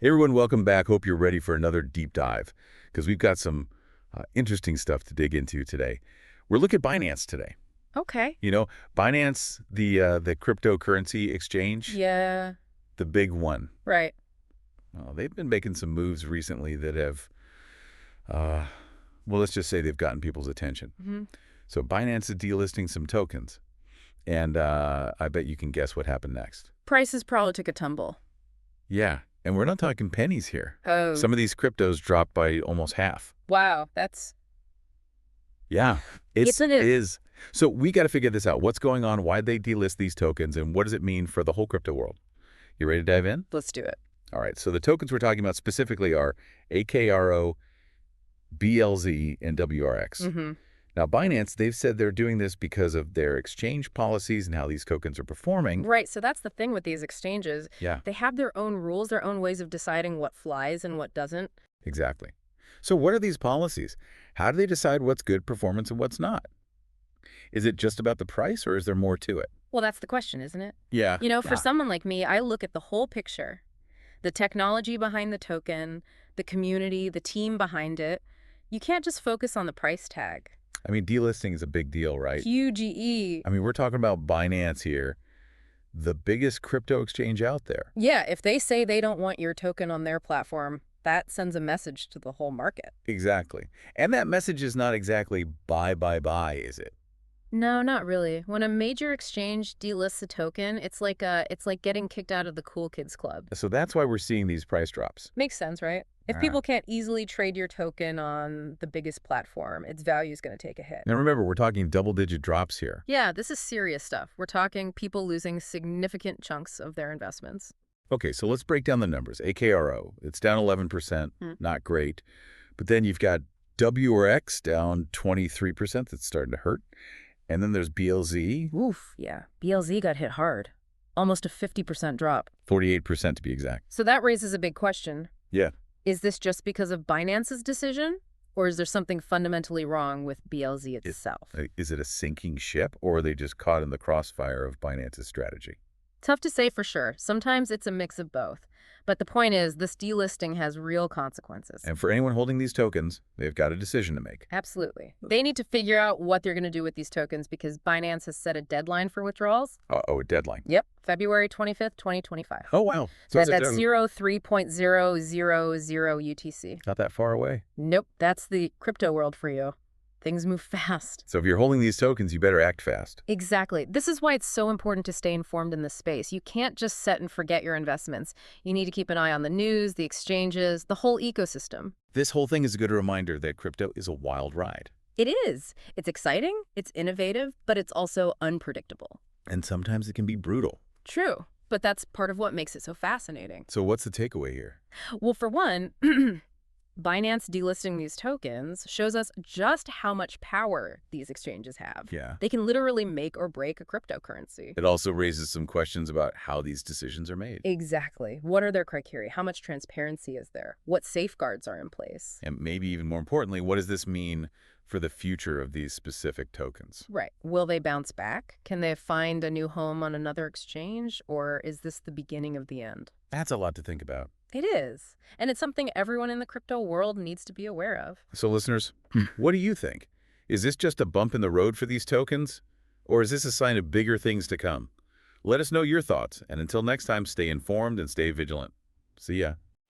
Hey everyone, welcome back. Hope you're ready for another deep dive because we've got some interesting stuff to dig into today. We're looking at Binance today. Okay. You know, Binance, the cryptocurrency exchange, Yeah, the big one. right. They've been making some moves recently that have, uh, well, let's just say they've gotten people's attention. hmm So Binance is delisting some tokens, and I bet you can guess what happened next. Prices probably took a tumble. Yeah, and we're not talking pennies here. Oh, Some of these cryptos dropped by almost half. wow. That's Yeah, Isn't it it? is. So we got to figure this out. What's going on? Why'd they delist these tokens? And what does it mean for the whole crypto world? You ready to dive in? Let's do it. All right. So the tokens we're talking about specifically are AKRO, BLZ, and WRX. hmm Now, Binance, they've said they're doing this because of their exchange policies and how these tokens are performing. Right. So that's the thing with these exchanges. Yeah, They have their own rules, their own ways of deciding what flies and what doesn't. exactly. So what are these policies? How do they decide what's good performance and what's not? Is it just about the price or is there more to it? Well, that's the question, isn't it? Yeah. For someone like me, I look at the whole picture, the technology behind the token, the community, the team behind it. You can't just focus on the price tag. I mean, delisting is a big deal, right? Huge E. I mean, we're talking about Binance here, the biggest crypto exchange out there. Yeah, if they say they don't want your token on their platform, that sends a message to the whole market. Exactly. And that message is not exactly buy, buy, buy, is it? No, not really. When a major exchange delists a token, it's like getting kicked out of the cool kids club. So that's why we're seeing these price drops. Makes sense, right? If Ah. people can't easily trade your token on the biggest platform, its value is going to take a hit. Now remember, we're talking double-digit drops here. Yeah, this is serious stuff. We're talking people losing significant chunks of their investments. Okay, so let's break down the numbers. AKRO, it's down 11%, Hmm. not great. But then you've got WRX down 23%, that's starting to hurt. And then there's BLZ, Oof, yeah. BLZ got hit hard. Almost a 50% drop. 48% to be exact. So that raises a big question. Yeah. Is this just because of Binance's decision? Or is there something fundamentally wrong with BLZ itself? Is it a sinking ship, or are they just caught in the crossfire of Binance's strategy? Tough to say for sure. Sometimes it's a mix of both. But the point is, this delisting has real consequences. And for anyone holding these tokens, they've got a decision to make. Absolutely. They need to figure out what they're going to do with these tokens because Binance has set a deadline for withdrawals. Oh, a deadline. Yep, February 25th, 2025. Oh, wow. So That's it's 03.000 UTC. not that far away. Nope, that's the crypto world for you. Things move fast. So if you're holding these tokens, you better act fast. Exactly. This is why it's so important to stay informed in this space. You can't just set and forget your investments. You need to keep an eye on the news, the exchanges, the whole ecosystem. This whole thing is a good reminder that crypto is a wild ride. It is. It's exciting, it's innovative, but it's also unpredictable. And sometimes it can be brutal. True, but that's part of what makes it so fascinating. So what's the takeaway here? Well, for one, Binance delisting these tokens shows us just how much power these exchanges have. Yeah. They can literally make or break a cryptocurrency. It also raises some questions about how these decisions are made. Exactly. What are their criteria? How much transparency is there? What safeguards are in place? And maybe even more importantly, what does this mean for the future of these specific tokens? Right. Will they bounce back? Can they find a new home on another exchange? Or is this the beginning of the end? That's a lot to think about. It is. And it's something everyone in the crypto world needs to be aware of. So listeners, what do you think? Is this just a bump in the road for these tokens? Or is this a sign of bigger things to come? Let us know your thoughts. And until next time, stay informed and stay vigilant. See ya.